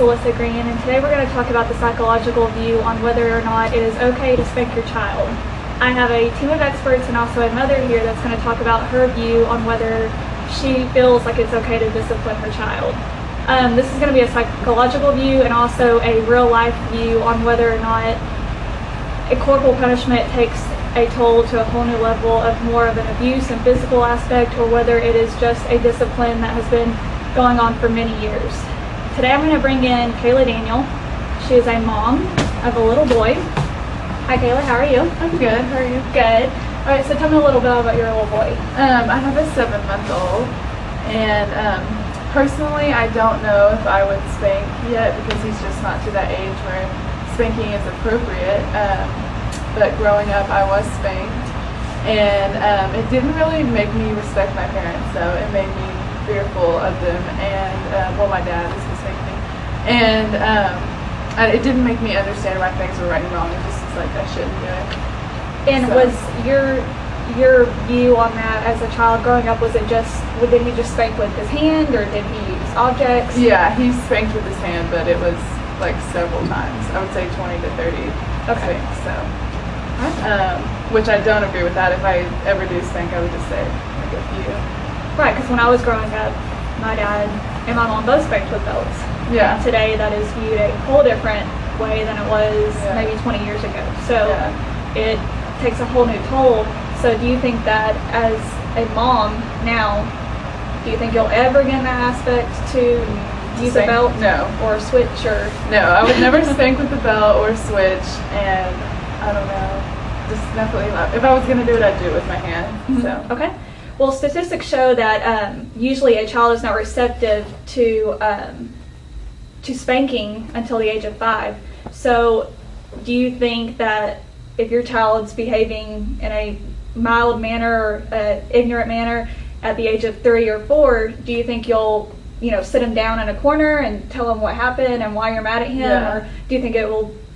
Alyssa Green, and today we're going to talk about the psychological view on whether or not it is okay to spank your child. I have a team of experts and also a mother here that's going to talk about her view on whether she feels like it's okay to discipline her child. This is going to be a psychological view and also a real life view on whether or not a corporal punishment takes a toll to a whole new level of more of an abuse and physical aspect, or whether it is just a discipline that has been going on for many years. Today I'm going to bring in Kayla Daniel. She is a mom of a little boy. Hi Kayla, how are you? I'm good, how are you? Good. Alright, so tell me a little bit about your little boy. I have a 7-month-old, and personally I don't know if I would spank yet because he's just not to that age where spanking is appropriate. But growing up I was spanked, and it didn't really make me respect my parents, so it made me fearful of them, and my dad is who spanked me, and it didn't make me understand why things were right and wrong. It just was like I shouldn't do it. And so, was your view on that as a child growing up, was it just, did he just spank with his hand or did he use objects? Yeah, he spanked with his hand, but it was like several times. I would say 20 to 30 spanks, so. Which I don't agree with that. If I ever do spank, I would just say like a few. Right, because when I was growing up, my dad and my mom both spanked with belts. Yeah. And today that is viewed a whole different way than it was maybe 20 years ago. So it takes a whole new toll. So do you think that as a mom now, do you think you'll ever get in that aspect to use a belt? No. Or switch or? No, I would never spank with a belt or switch, and I don't know. Just definitely, if I was going to do it, I'd do it with my hand. Mm-hmm. So. Okay. Well, statistics show that usually a child is not receptive to spanking until the age of 5. So do you think that if your child's behaving in a mild manner or ignorant manner at the age of 3 or 4, do you think you'll sit him down in a corner and tell him what happened and why you're mad at him, or do you think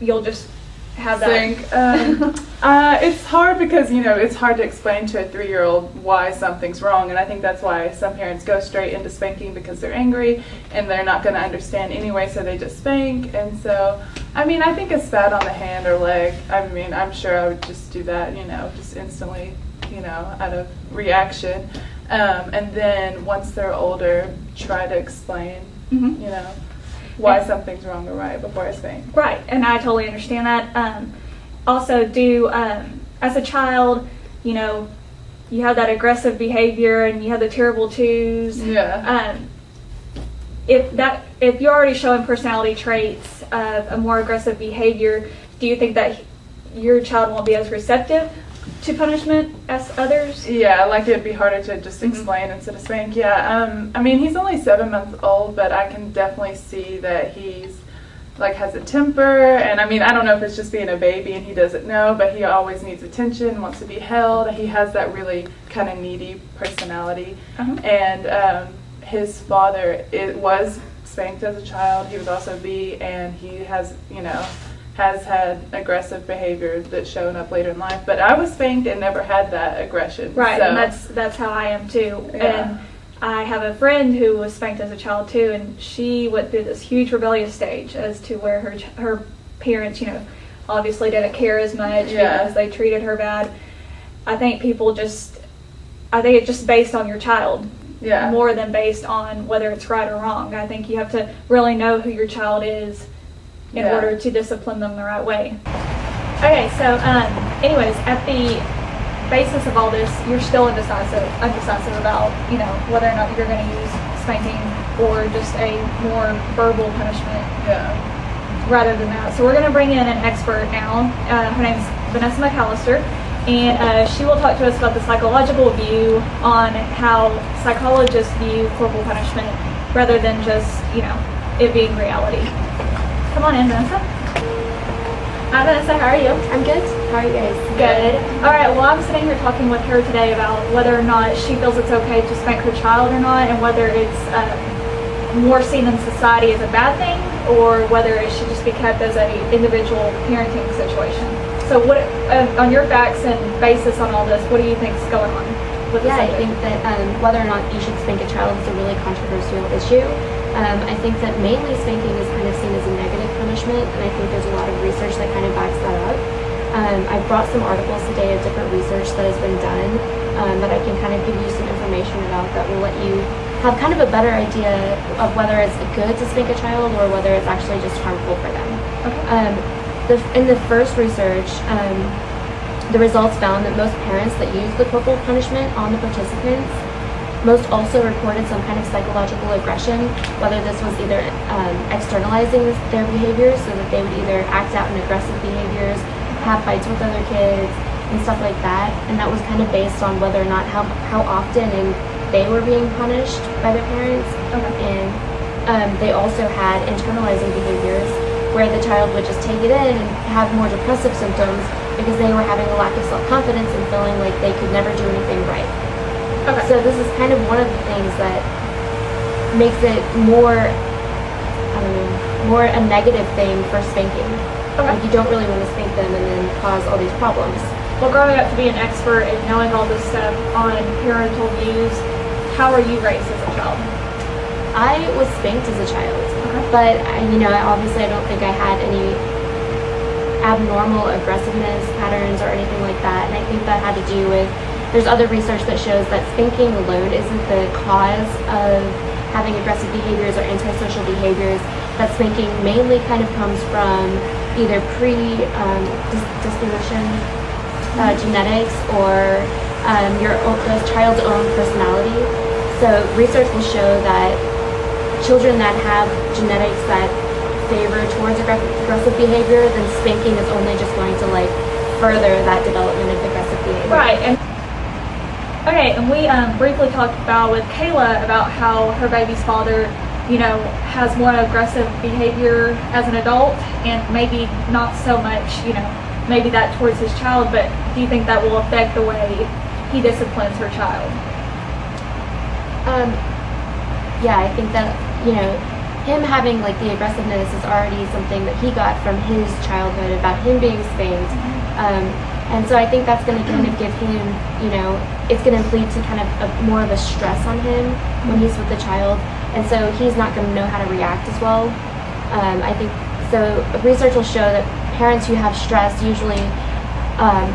you'll just have that? It's hard because it's hard to explain to a 3-year-old why something's wrong, and I think that's why some parents go straight into spanking because they're angry and they're not going to understand anyway, so they just spank. And so I think a spat on the hand or leg, I'm sure I would just do that, just instantly, out of reaction, and then once they're older, try to explain, why something's wrong or right before I spank. Right, and I totally understand that. Also, as a child, you have that aggressive behavior and you have the terrible twos. Yeah. If you're already showing personality traits of a more aggressive behavior, do you think that your child won't be as receptive to punishment as others? Yeah, like it'd be harder to just explain instead of spank. Yeah, he's only 7 months old, but I can definitely see that he's has a temper, and I don't know if it's just being a baby and he doesn't know, but he always needs attention, wants to be held. He has that really kind of needy personality, and his father was spanked as a child. He was also beat, and he has had aggressive behavior that's shown up later in life. But I was spanked and never had that aggression. Right, so. And that's how I am too. Yeah. And I have a friend who was spanked as a child too, and she went through this huge rebellious stage as to where her parents, obviously didn't care as much because they treated her bad. I think it's just based on your child. Yeah. More than based on whether it's right or wrong. I think you have to really know who your child is in order to discipline them the right way. Okay, so anyways, at the basis of all this, you're still undecisive about, whether or not you're going to use spanking or just a more verbal punishment rather than that. So we're going to bring in an expert now. Her name's Vanessa McAllister, and she will talk to us about the psychological view on how psychologists view corporal punishment rather than just, it being reality. Come on in, Vanessa. Hi, Vanessa. How are you? I'm good. How are you guys? Good. All right. Well, I'm sitting here talking with her today about whether or not she feels it's okay to spank her child or not, and whether it's more seen in society as a bad thing, or whether it should just be kept as an individual parenting situation. So, what, on your facts and basis on all this, what do you think is going on with the subject? I think that whether or not you should spank a child is a really controversial issue. I think that mainly spanking is kind of seen as a negative punishment, and I think there's a lot of research that kind of backs that up. I've brought some articles today of different research that has been done that I can kind of give you some information about that will let you have kind of a better idea of whether it's good to spank a child or whether it's actually just harmful for them. Okay. In the first research, the results found that most parents that used the corporal punishment on the participants most also reported some kind of psychological aggression, whether this was either externalizing their behaviors, so that they would either act out in aggressive behaviors, have fights with other kids, and stuff like that. And that was kind of based on whether or not how often and they were being punished by their parents. Okay. And they also had internalizing behaviors, where the child would just take it in and have more depressive symptoms because they were having a lack of self-confidence and feeling like they could never do anything right. Okay. So this is kind of one of the things that makes it more a negative thing for spanking. Okay. Like, you don't really want to spank them and then cause all these problems. Well, growing up to be an expert and knowing all this stuff on parental views, how were you raised as a child? I was spanked as a child, Okay. but obviously I don't think I had any abnormal aggressiveness patterns or anything like that, and I think that had to do with, there's other research that shows that spanking alone isn't the cause of having aggressive behaviors or antisocial behaviors, that spanking mainly kind of comes from either predisposition, genetics, or the child's own personality. So research will show that children that have genetics that favor towards aggressive behavior, then spanking is only just going to further that development of aggressive behavior. Right. And we briefly talked about with Kayla about how her baby's father, has more aggressive behavior as an adult, and maybe not so much, maybe that towards his child. But do you think that will affect the way he disciplines her child? Yeah, I think that him having the aggressiveness is already something that he got from his childhood about him being spanked. And so I think that's going to kind of give him, it's going to lead to kind of more of a stress on him when he's with the child. And so he's not going to know how to react as well. I think, so research will show that parents who have stress usually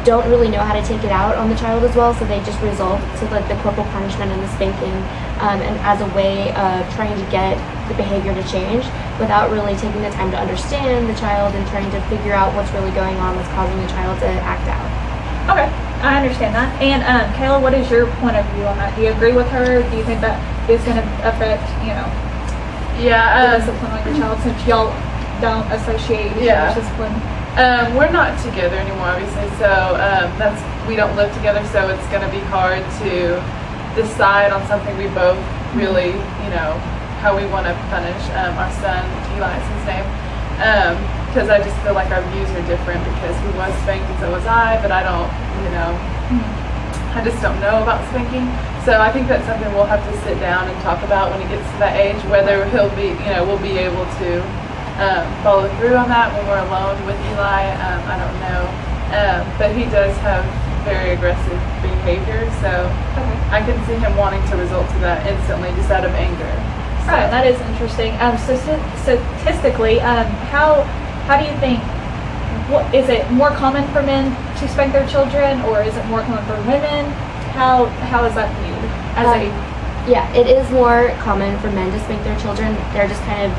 don't really know how to take it out on the child as well. So they just resort to the corporal punishment and the spanking and as a way of trying to get the behavior to change without really taking the time to understand the child and trying to figure out what's really going on that's causing the child to act out. Okay, I understand that. And Kayla, what is your point of view on that? Do you agree with her? Do you think that is going to affect, the discipline on your child, since y'all don't associate discipline? We're not together anymore, obviously, so we don't live together, so it's going to be hard to decide on something we both really, how we want to punish our son. Eli is his name, because I just feel like our views are different, because he was spanked and so was I, but I don't, I just don't know about spanking. So I think that's something we'll have to sit down and talk about when he gets to that age, whether he'll be, we'll be able to follow through on that when we're alone with Eli. I don't know, but he does have very aggressive behavior, so I can see him wanting to resort to that instantly just out of anger. So. Right, that is interesting. So statistically, how do you think? Is it more common for men to spank their children, or is it more common for women? How is that viewed? Yeah, it is more common for men to spank their children. They're just kind of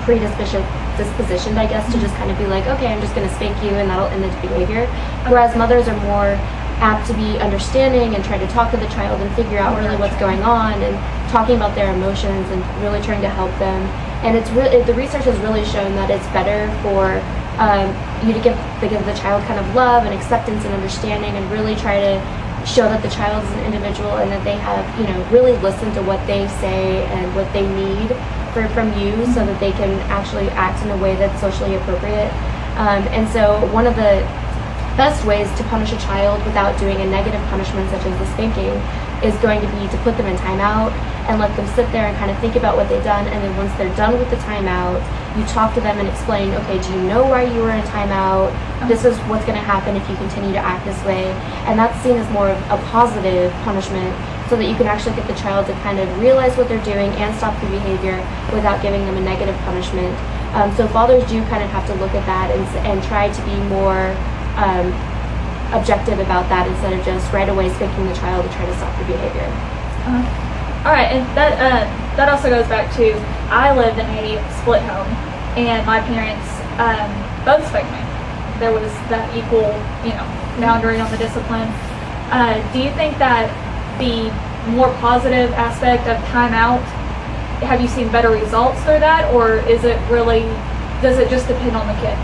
predispositioned, I guess, to just kind of be like, okay, I'm just going to spank you and that'll end the behavior. Whereas mothers are more apt to be understanding and try to talk to the child and figure out really what's going on and talking about their emotions and really trying to help them. And the research has really shown that it's better for you to give the child kind of love and acceptance and understanding, and really try to show that the child is an individual and that they have, really listen to what they say and what they need from you, so that they can actually act in a way that's socially appropriate. And so one of the best ways to punish a child without doing a negative punishment such as the spanking is going to be to put them in timeout and let them sit there and kind of think about what they've done. And then once they're done with the timeout, you talk to them and explain, okay, do you know why you were in timeout? This is what's going to happen if you continue to act this way. And that's seen as more of a positive punishment, so that you can actually get the child to kind of realize what they're doing and stop the behavior without giving them a negative punishment. So fathers do kind of have to look at that and try to be more objective about that instead of just right away spanking the child to try to stop the behavior. All right, and that also goes back to, I lived in a split home, and my parents both spanked me. There was that equal, boundary on the discipline. Do you think that the more positive aspect of timeout, have you seen better results through that, or does it just depend on the kid?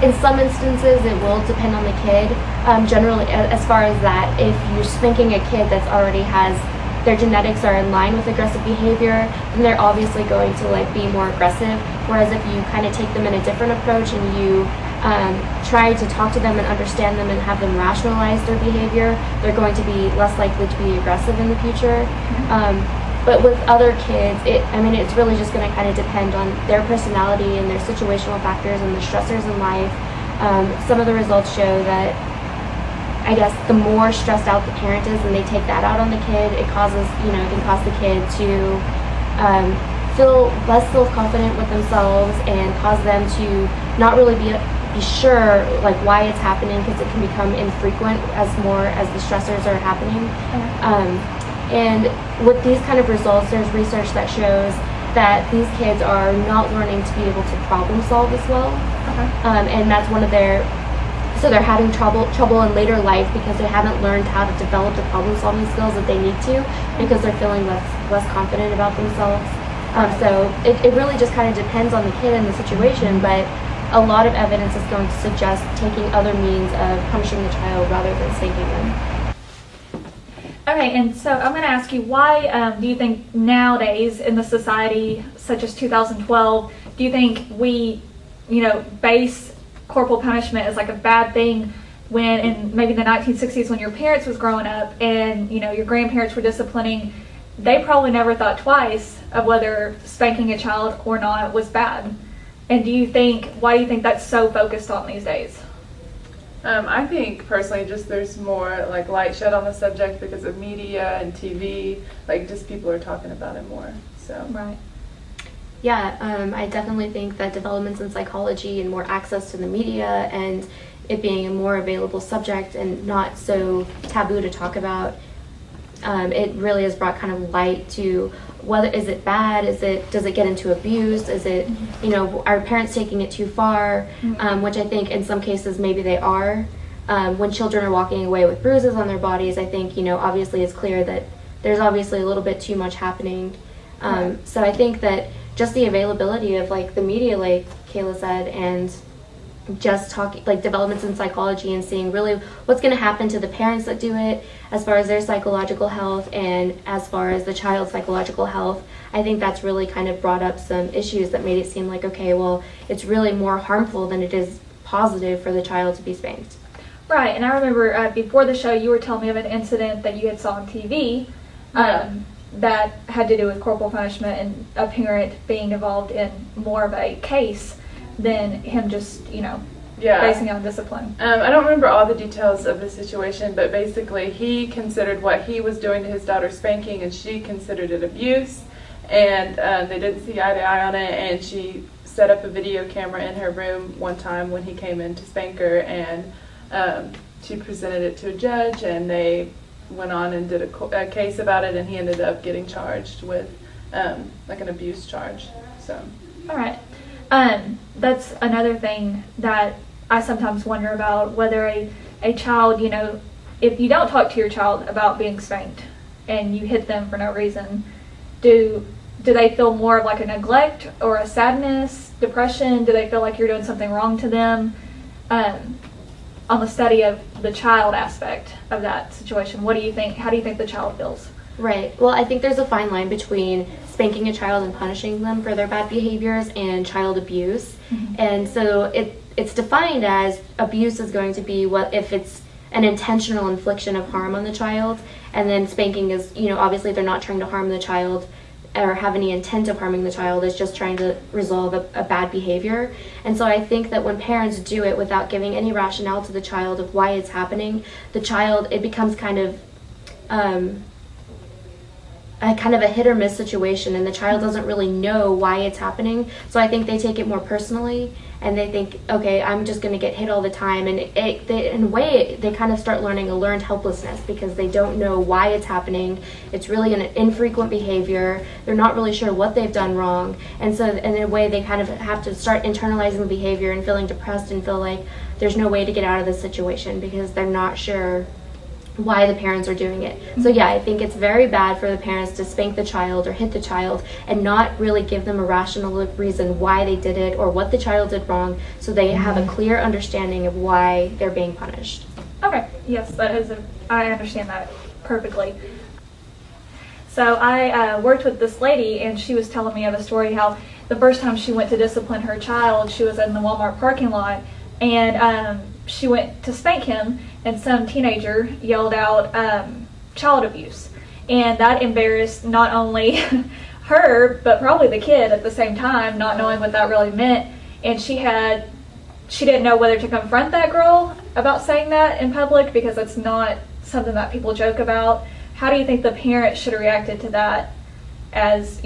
In some instances, it will depend on the kid. Generally, as far as that, if you're spanking a kid that's already has their genetics are in line with aggressive behavior, then they're obviously going to be more aggressive. Whereas if you kind of take them in a different approach and you try to talk to them and understand them and have them rationalize their behavior, they're going to be less likely to be aggressive in the future. But with other kids, it's really just going to kind of depend on their personality and their situational factors and the stressors in life. Some of the results show that, I guess, the more stressed out the parent is and they take that out on the kid, it can cause the kid to feel less self-confident with themselves and cause them to not really be sure why it's happening, because it can become infrequent as the stressors are happening. And with these kind of results, there's research that shows that these kids are not learning to be able to problem solve as well. And that's so they're having trouble in later life because they haven't learned how to develop the problem solving skills that they need to, because they're feeling less confident about themselves. So it really just kind of depends on the kid and the situation, but a lot of evidence is going to suggest taking other means of punishing the child rather than spanking them. Okay, and so I'm going to ask you, why do you think nowadays in the society, such as 2012, do you think we, base corporal punishment as a bad thing, when in maybe the 1960s, when your parents was growing up and, your grandparents were disciplining, they probably never thought twice of whether spanking a child or not was bad? And why do you think that's so focused on these days? I think personally just there's more light shed on the subject because of media and TV, just people are talking about it more. So Right. Yeah, I definitely think that developments in psychology and more access to the media and it being a more available subject and not so taboo to talk about, it really has brought kind of light to whether is it bad, does it get into abuse, is it, are parents taking it too far, which I think in some cases maybe they are. When children are walking away with bruises on their bodies, I think, obviously it's clear that there's obviously a little bit too much happening. So I think that just the availability of the media, like Kayla said, and just talking developments in psychology and seeing really what's going to happen to the parents that do it as far as their psychological health and as far as the child's psychological health, I think that's really kind of brought up some issues that made it seem like, okay, well, it's really more harmful than it is positive for the child to be spanked. Right, and I remember before the show you were telling me of an incident that you had saw on TV that had to do with corporal punishment and a parent being involved in more of a case than him just, basing it on discipline. I don't remember all the details of the situation, but basically he considered what he was doing to his daughter spanking, and she considered it abuse, and they didn't see eye to eye on it, and she set up a video camera in her room one time when he came in to spank her, and she presented it to a judge, and they went on and did a case about it, and he ended up getting charged with an abuse charge. So. All right. That's another thing that I sometimes wonder about, whether a child, if you don't talk to your child about being spanked and you hit them for no reason, do they feel more of a neglect or a sadness, depression? Do they feel like you're doing something wrong to them? On the study of the child aspect of that situation, what do you think? How do you think the child feels? Right. Well, I think there's a fine line between spanking a child and punishing them for their bad behaviors and child abuse. And so it's defined as abuse is going to be if it's an intentional infliction of harm on the child, and then spanking is, obviously they're not trying to harm the child or have any intent of harming the child, is just trying to resolve a bad behavior. And so I think that when parents do it without giving any rationale to the child of why it's happening, the child, it becomes kind of a kind of a hit or miss situation, and the child doesn't really know why it's happening. So I think they take it more personally, and they think, okay, I'm just going to get hit all the time. And in a way, they kind of start learning a learned helplessness because they don't know why it's happening. It's really an infrequent behavior. They're not really sure what they've done wrong. And so in a way, they kind of have to start internalizing the behavior and feeling depressed and feel like there's no way to get out of this situation because they're not sure why the parents are doing it. So yeah, I think it's very bad for the parents to spank the child or hit the child and not really give them a rational reason why they did it or what the child did wrong, so they have a clear understanding of why they're being punished. Okay, yes, I understand that perfectly. So I worked with this lady, and she was telling me of a story how the first time she went to discipline her child, she was in the Walmart parking lot, and she went to spank him, and some teenager yelled out child abuse, and that embarrassed not only her but probably the kid at the same time, not knowing what that really meant. And she didn't know whether to confront that girl about saying that in public because it's not something that people joke about. How do you think the parent should have reacted to that, as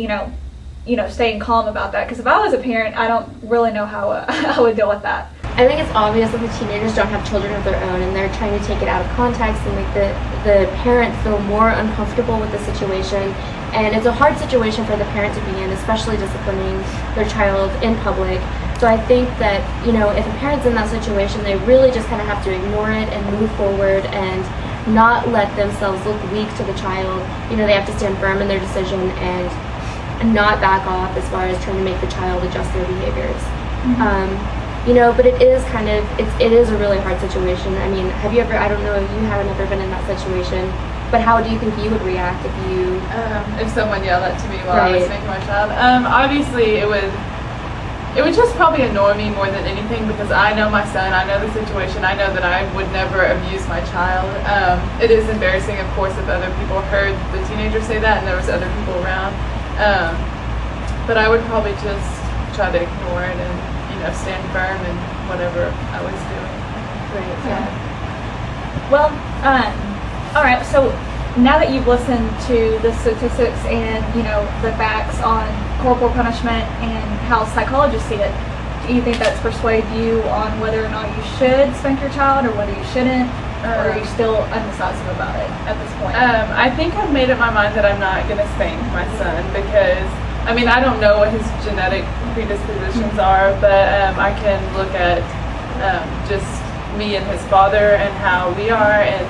staying calm about that? Because if I was a parent, I don't really know how I would deal with that. I think it's obvious that the teenagers don't have children of their own, and they're trying to take it out of context and make the parent feel more uncomfortable with the situation. And it's a hard situation for the parent to be in, especially disciplining their child in public. So I think that, if a parent's in that situation, they really just kind of have to ignore it and move forward and not let themselves look weak to the child. They have to stand firm in their decision and not back off as far as trying to make the child adjust their behaviors. But it is it is a really hard situation. I mean, have you ever, I don't know if you haven't ever been in that situation, but how do you think you would react if you... if someone yelled that to me while I was spanking my child? Obviously it would just probably annoy me more than anything because I know my son, I know the situation, I know that I would never abuse my child. It is embarrassing, of course, if other people heard the teenager say that and there was other people around. But I would probably just try to ignore it and stand firm in whatever I was doing. Right. Yeah. Well, all right. So now that you've listened to the statistics and the facts on corporal punishment and how psychologists see it, do you think that's persuaded you on whether or not you should spank your child or whether you shouldn't, or are you still undecisive about it at this point? I think I've made up my mind that I'm not going to spank my son because I don't know what his genetic predispositions are, but I can look at just me and his father and how we are, and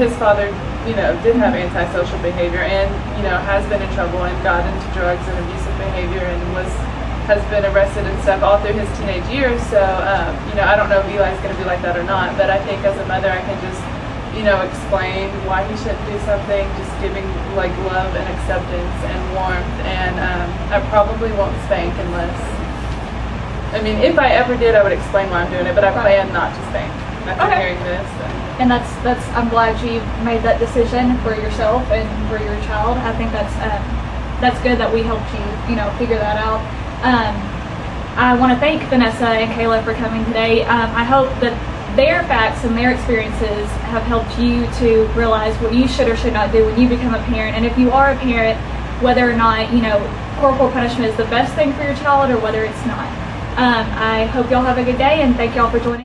his father did have antisocial behavior and has been in trouble and got into drugs and abusive behavior and has been arrested and stuff all through his teenage years. So I don't know if Eli's going to be like that or not, but I think as a mother I can just explain why he shouldn't do something, just giving love and acceptance and warmth, and I probably won't spank unless, if I ever did, I would explain why I'm doing it, but I plan not to spank after hearing this. And that's I'm glad you made that decision for yourself and for your child. I think that's good that we helped you, figure that out. I want to thank Vanessa and Kayla for coming today. I hope that their facts and their experiences have helped you to realize what you should or should not do when you become a parent. And if you are a parent, whether or not, corporal punishment is the best thing for your child or whether it's not. I hope y'all have a good day, and thank y'all for joining.